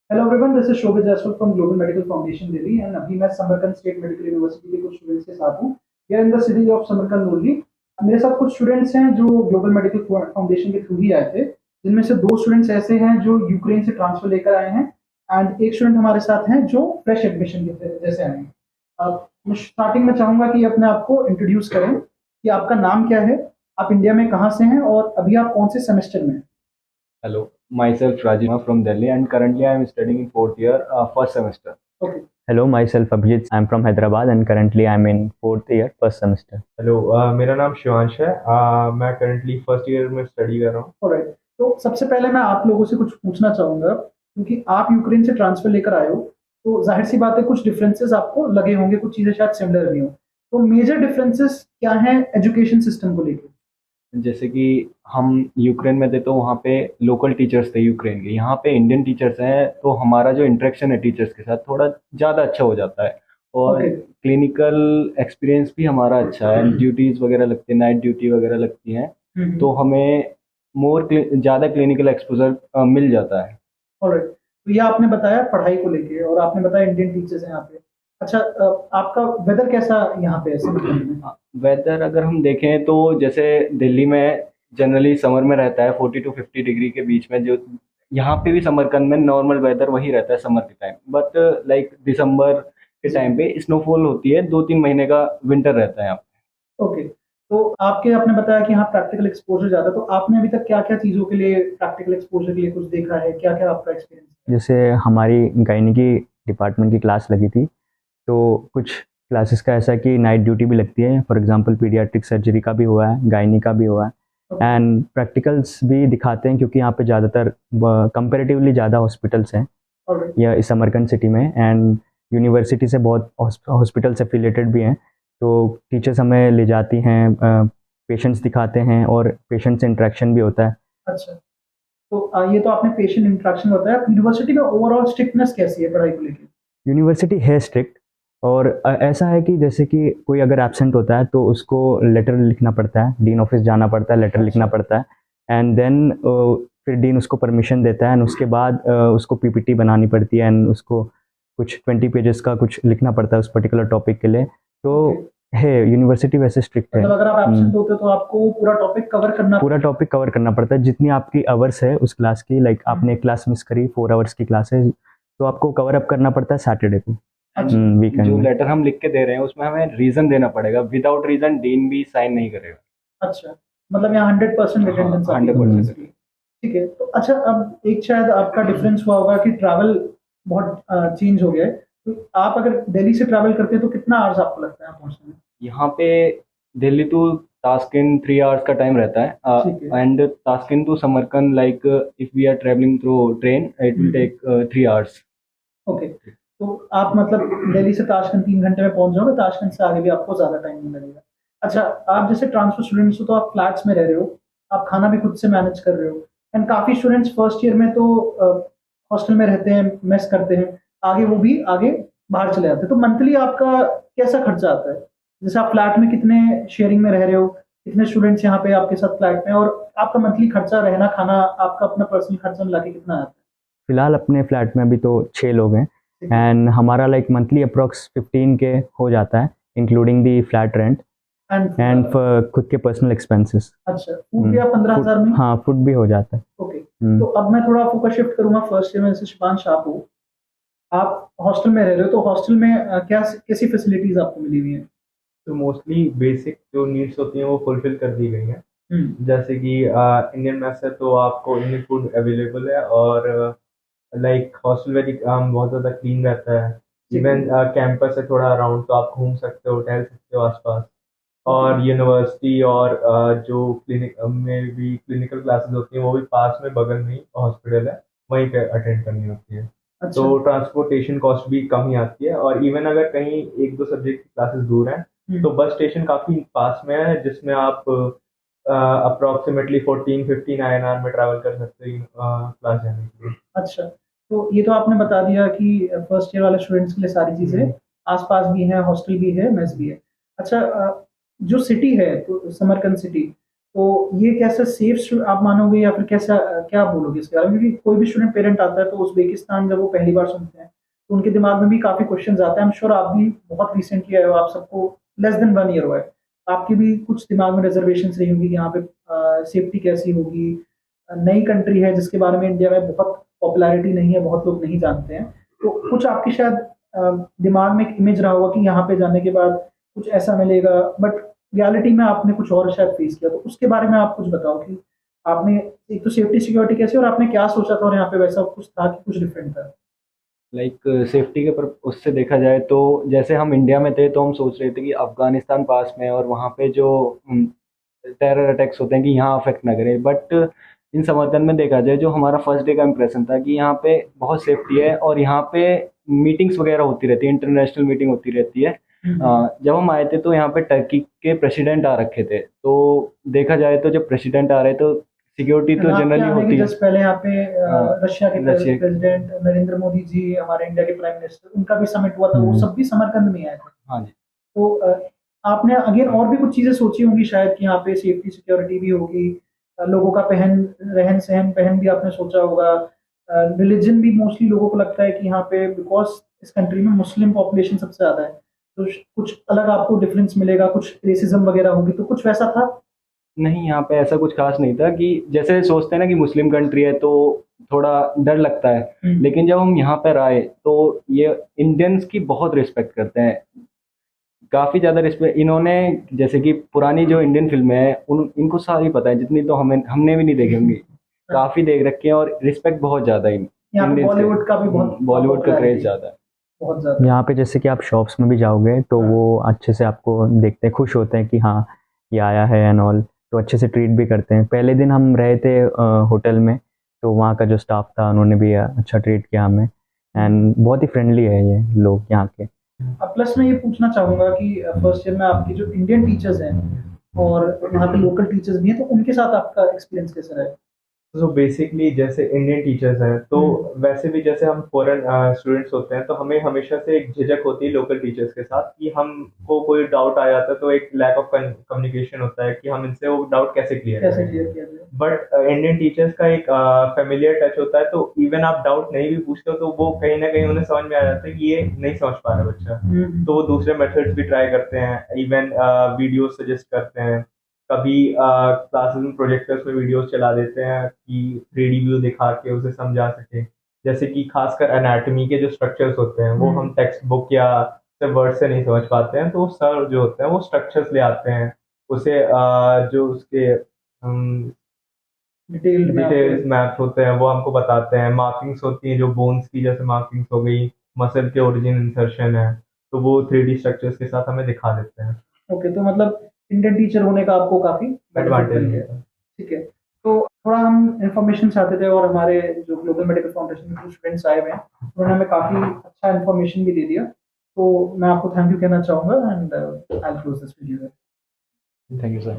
Hello everyone, this is Shobhit Jaiswal from global medical foundation Delhi and अभी मैं Samarkand state medical university के कुछ students के साथ हूँ। Here in the city of Samarkand only. मेरे साथ कुछ स्टूडेंट्स हैं जो ग्लोबल मेडिकल फाउंडेशन के थ्रू ही आए थे, जिनमें से दो स्टूडेंट्स ऐसे हैं जो यूक्रेन से ट्रांसफर लेकर आए हैं एंड एक स्टूडेंट हमारे साथ हैं जो फ्रेश एडमिशन के जैसे आए हैं। मैं स्टार्टिंग में चाहूंगा कि अपने आप को इंट्रोड्यूस करें कि आपका नाम क्या है, आप इंडिया में कहाँ से हैं और अभी आप कौन से सेमेस्टर में हैं। Hello, myself Rajima from Delhi, and currently I am studying in fourth year, first semester. Okay. Hello, myself Abhijit. I'm from Hyderabad and currently I'm in fourth year, first semester. Hello मेरा नाम शिवांश है। मैं currently first year में study कर रहा हूँ। Alright, तो सबसे पहले मैं आप लोगों से कुछ पूछना चाहूंगा क्योंकि आप यूक्रेन से ट्रांसफर लेकर आए हो, तो जाहिर सी बात है कुछ डिफरेंसेस आपको लगे होंगे, कुछ चीजें शायद सिमिलर भी हो। तो मेजर डिफरेंसेस क्या हैं एजुकेशन सिस्टम को लेकर। जैसे कि हम यूक्रेन में थे तो वहाँ पे लोकल टीचर्स थे यूक्रेन के, यहाँ पे इंडियन टीचर्स हैं, तो हमारा जो इंटरेक्शन है टीचर्स के साथ थोड़ा ज़्यादा अच्छा हो जाता है। और ओके। क्लिनिकल एक्सपीरियंस भी हमारा अच्छा है, ड्यूटीज़ वगैरह लगती है, नाइट ड्यूटी वगैरह लगती हैं, तो हमें मोर ज़्यादा क्लिनिकल एक्सपोजर मिल जाता है। ऑलराइट, तो ये आपने बताया पढ़ाई को लेके और आपने बताया इंडियन टीचर्स हैं यहाँ पे। अच्छा, आपका वेदर कैसा यहाँ पे है समरकंद में। वेदर अगर हम देखें तो जैसे दिल्ली में जनरली समर में रहता है 40 to 50 डिग्री के बीच में, जो यहाँ पे भी समरकंद में नॉर्मल वेदर वही रहता है समर के टाइम, बट लाइक दिसंबर के टाइम पे स्नोफॉल होती है, 2-3 महीने का विंटर रहता है यहाँ पे। ओके, तो आपने बताया कि यहाँ प्रैक्टिकल एक्सपोजर ज़्यादा, तो आपने अभी तक क्या क्या चीज़ों के लिए प्रैक्टिकल एक्सपोजर के लिए कुछ देखा है, क्या क्या आपका एक्सपीरियंस है। जैसे हमारी गायनी की डिपार्टमेंट की क्लास लगी थी, तो कुछ क्लासेस का ऐसा कि नाइट ड्यूटी भी लगती है। फॉर एग्जांपल पीडियाट्रिक सर्जरी का भी हुआ है, गायनी का भी हुआ है एंड प्रैक्टिकल्स भी दिखाते हैं क्योंकि यहाँ पे ज़्यादातर कंपेरेटिवली ज़्यादा हॉस्पिटल्स हैं ऑलराइट। या इस समरकंद सिटी में, एंड यूनिवर्सिटी से बहुत हॉस्पिटल्स एफिलेटेड भी हैं, तो टीचर्स हमें ले जाती हैं, पेशेंट्स दिखाते हैं और पेशेंट से इंटरेक्शन भी होता है। अच्छा, तो ये तो आपने पेशेंट इंटरेक्शन बताया। यूनिवर्सिटी में ओवरऑल स्ट्रिक्टनेस कैसी है पढ़ाई को लेकर। यूनिवर्सिटी है स्ट्रिक्ट, और ऐसा है कि जैसे कि कोई अगर एब्सेंट होता है तो उसको लेटर लिखना पड़ता है, डीन ऑफिस जाना पड़ता है, लेटर लिखना पड़ता है एंड देन फिर डीन उसको परमिशन देता है एंड उसके बाद उसको पीपीटी बनानी पड़ती है एंड उसको कुछ 20 पेजेस का कुछ लिखना पड़ता है उस पर्टिकुलर टॉपिक के लिए। तो है यूनिवर्सिटी वैसे स्ट्रिक्ट है। मतलब अगर आप एब्सेंट होते तो आपको पूरा टॉपिक कवर करना पड़ता है, जितनी आपकी आवर्स है उस क्लास की। लाइक आपने एक क्लास मिस करी, 4 आवर्स की क्लास है, तो आपको कवर अप करना पड़ता है सैटरडे को, वीकेंड जो में। लेटर हम लिख के दे रहे हैं उसमें हमें रीजन देना पड़ेगा, विदाउट रीजन डीन भी साइन नहीं करेगा। अच्छा, मतलब यहाँ 100% अटेंडेंस 100%। ठीक है। तो अच्छा, अब एक शायद आपका डिफरेंस हुआ होगा कि ट्रैवल बहुत चेंज हो गया है। तो आप अगर दिल्ली से ट्रैवल करते हैं तो कितना आवर्स आपको लगता है पहुंचने में। यहाँ पे दिल्ली टू तास्किन 3 आवर्स का टाइम रहता ठीक है, है। And Tashkent to Samarkand like if we are travelling through train it will take 3 hours. Okay, तो आप मतलब दिल्ली से ताशकंद 3 घंटे में पहुंच जाओगे, ताशकंद से आगे भी आपको ज़्यादा टाइम नहीं लगेगा। अच्छा, आप जैसे ट्रांसफर स्टूडेंट्स हो तो आप फ्लैट्स में रह रहे हो, आप खाना भी खुद से मैनेज कर रहे हो एंड काफ़ी स्टूडेंट्स फर्स्ट ईयर में तो हॉस्टल में रहते हैं, मेस करते हैं, आगे वो भी आगे बाहर चले जाते हैं। तो मंथली आपका कैसा खर्चा आता है। जैसे आप फ्लैट में कितने शेयरिंग में रह रहे हो, कितने स्टूडेंट्स यहाँ पे आपके साथ फ्लैट में, और आपका मंथली खर्चा, रहना खाना, आपका अपना पर्सनल खर्चा मिला के कितना आता है। फिलहाल अपने फ्लैट में अभी तो 6 लोग हैं एंड हमारा लाइक मंथली अप्रॉक्स 15 के हो जाता है, including the flat rent and खुद के पर्सनल एक्सपेंसेस। अच्छा, फूड भी आप 15,000 में। हाँ, फूड भी हो जाता है। ओके, तो अब मैं थोड़ा फोकस शिफ्ट करूंगा फर्स्ट ईयर में। जैसे शिवांश आप हो, आप हॉस्टल में रह रहे हो, तो हॉस्टल में क्या कैसी फैसिलिटीज आपको मिली हुई हैं। तो मोस्टली बेसिक जो नीड्स होती हैं वो फुलफिल कर दी गई हैं। जैसे कि इंडियन मेस है तो आपको इंडियन फूड अवेलेबल है, और लाइक हॉस्टल में बहुत ज़्यादा क्लीन रहता है। इवन कैंपस है थोड़ा अराउंड, तो आप घूम सकते हो, टहल सकते हो आसपास। और यूनिवर्सिटी और जो क्लिनिक में भी क्लिनिकल क्लासेस होती हैं वो भी पास में, बगल में ही हॉस्पिटल है, वहीं पे अटेंड करनी होती है। अच्छा। तो ट्रांसपोर्टेशन कॉस्ट भी कम ही आती है, और इवन अगर कहीं 1-2 सब्जेक्ट की क्लासेस दूर हैं तो बस स्टेशन काफ़ी पास में है, जिसमें आप अप्रॉक्सीमेटली 14-15 INR में ट्रैवल कर सकते हैं क्लास जाने के लिए। अच्छा, तो ये तो आपने बता दिया कि फर्स्ट ईयर वाले स्टूडेंट्स के लिए सारी चीज़ें आसपास भी हैं, हॉस्टल भी है, मेस भी है। अच्छा, जो सिटी है तो समरकंद सिटी, तो ये कैसा सेफ आप मानोगे या फिर कैसा क्या बोलोगे इसके बारे में? क्योंकि कोई भी स्टूडेंट पेरेंट आता है तो उज़्बेकिस्तान जब वो पहली बार सुनते हैं, तो उनके दिमाग में भी काफ़ी क्वेश्चन्स आते हैं। आई एम श्योर आप भी बहुत रिसेंटली आए हो, आप सबको लेस देन 1 ईयर हुआ है। आपकी भी कुछ दिमाग में रिजर्वेशंस रही होंगी कि यहाँ पे सेफ्टी कैसी होगी? नई कंट्री है जिसके बारे में इंडिया में बहुत पॉपुलैरिटी नहीं है, बहुत लोग नहीं जानते हैं। तो कुछ आपकी शायद दिमाग में एक इमेज रहा होगा कि यहाँ पे जाने के बाद कुछ ऐसा मिलेगा, बट रियलिटी में आपने कुछ और शायद फेस किया। तो उसके बारे में आप कुछ बताओ कि आपने एक तो सेफ्टी सिक्योरिटी कैसी और आपने क्या सोचा था और यहाँ पे वैसा कुछ था कि कुछ डिफरेंट था? लाइक सेफ्टी के पर उससे देखा जाए तो जैसे हम इंडिया में थे तो हम सोच रहे थे कि अफ़गानिस्तान पास में है और वहाँ पे जो टेरर अटैक्स होते हैं कि यहाँ अफेक्ट ना करें, बट इन समर्थन में देखा जाए जो हमारा फर्स्ट डे का इम्प्रेशन था कि यहाँ पे बहुत सेफ्टी है और यहाँ पे मीटिंग्स वगैरह होती रहती है, इंटरनेशनल मीटिंग होती रहती है। जब हम आए थे तो यहाँ पे टर्की के प्रेसिडेंट आ रखे थे, तो देखा जाए तो जब प्रेसिडेंट आ रहे तो सिक्योरिटी तो जनरली होती है। जस्ट पहले यहाँ पे रशिया के रशिया प्रेसिडेंट नरेंद्र मोदी जी, हमारे इंडिया के प्राइम मिनिस्टर, उनका भी समिट हुआ था, वो सब भी समरकंद में आए थे। हाँ जी। तो आपने अगेन और भी कुछ चीज़ें सोची होंगी शायद कि यहाँ पे सेफ्टी सिक्योरिटी भी होगी, लोगों का रहन-सहन पहन भी आपने सोचा होगा। रिलिजन भी मोस्टली लोगों को लगता है कि यहाँ पे बिकॉज़ इस कंट्री में मुस्लिम पॉपुलेशन सबसे ज़्यादा है, तो श कुछ अलग आपको डिफरेंस मिलेगा, कुछ रेसिज़्म वगैरह होगी, तो कुछ वैसा था? नहीं, यहाँ पे ऐसा कुछ खास नहीं था कि जैसे सोचते हैं ना कि मुस्लिम कंट्री है तो थोड़ा डर लगता है, लेकिन जब हम यहाँ पर आए तो ये इंडियंस की बहुत रिस्पेक्ट करते हैं, काफ़ी ज़्यादा रिस्पेक्ट। इन्होंने जैसे कि पुरानी जो इंडियन फिल्में हैं उन इनको सारी पता है, जितनी तो हमने भी नहीं देखी होंगी, काफ़ी देख रखी हैं और रिस्पेक्ट बहुत ज़्यादा है यहाँ पे बॉलीवुड का भी बहुत बॉलीवुड का क्रेज ज़्यादा है। बहुत ज़्यादा। यहाँ पे जैसे कि आप शॉप्स में भी जाओगे तो वो अच्छे से आपको देखते हैं, खुश होते हैं कि हाँ ये आया है एंड ऑल, तो अच्छे से ट्रीट भी करते हैं। पहले दिन हम रहे थे होटल में, तो वहाँ का जो स्टाफ था उन्होंने भी अच्छा ट्रीट किया हमें, एंड बहुत ही फ्रेंडली है ये लोग यहाँ के। प्लस मैं ये पूछना चाहूँगा कि फर्स्ट ईयर में आपकी जो इंडियन टीचर्स हैं और वहाँ पे लोकल टीचर्स भी हैं, तो उनके साथ आपका एक्सपीरियंस कैसा रहा? तो बेसिकली जैसे इंडियन टीचर्स हैं तो वैसे भी जैसे हम फॉरेन स्टूडेंट्स होते हैं तो हमें हमेशा से एक झिझक होती है लोकल टीचर्स के साथ कि हमको कोई डाउट आ जाता है तो एक लैक ऑफ कम्युनिकेशन होता है कि हम इनसे वो डाउट कैसे क्लियर किया जाए। बट इंडियन टीचर्स का एक फेमिलियर टच होता है, तो इवन आप डाउट नहीं भी पूछते हो तो वो कहीं ना कहीं उन्हें समझ में आ जाता है कि ये नहीं समझ पा रहा बच्चा, तो वो दूसरे मेथड्स भी ट्राई करते हैं, इवन वीडियो सजेस्ट करते हैं। कभी क्लासेस में प्रोजेक्टर्स में वीडियोस चला देते हैं कि 3D व्यू दिखा के उसे समझा सकें। जैसे कि खासकर एनाटॉमी के जो स्ट्रक्चर्स होते हैं वो हम टेक्स्ट बुक या वर्ड से नहीं समझ पाते हैं, तो सर जो होते हैं वो स्ट्रक्चर्स ले आते हैं, उसे जो उसके डिटेल्स मैप्स होते हैं वो हमको बताते हैं। मार्किंग्स होती हैं जो बोन्स की, जैसे मार्किंग्स हो गई, मसल के ओरिजिन इंसर्शन है, तो वो 3D स्ट्रक्चर्स के साथ हमें दिखा देते हैं। ओके, तो मतलब इंडियन टीचर होने का आपको काफ़ी एडवांटेज है। ठीक है, तो थोड़ा हम इन्फॉर्मेशन चाहते थे और हमारे जो ग्लोबल मेडिकल फाउंडेशन के कुछ स्टूडेंट्स आए हुए हैं, उन्होंने हमें काफ़ी अच्छा इन्फॉर्मेशन भी दे दिया, तो मैं आपको थैंक यू कहना चाहूँगा and I will close this video. Thank you sir.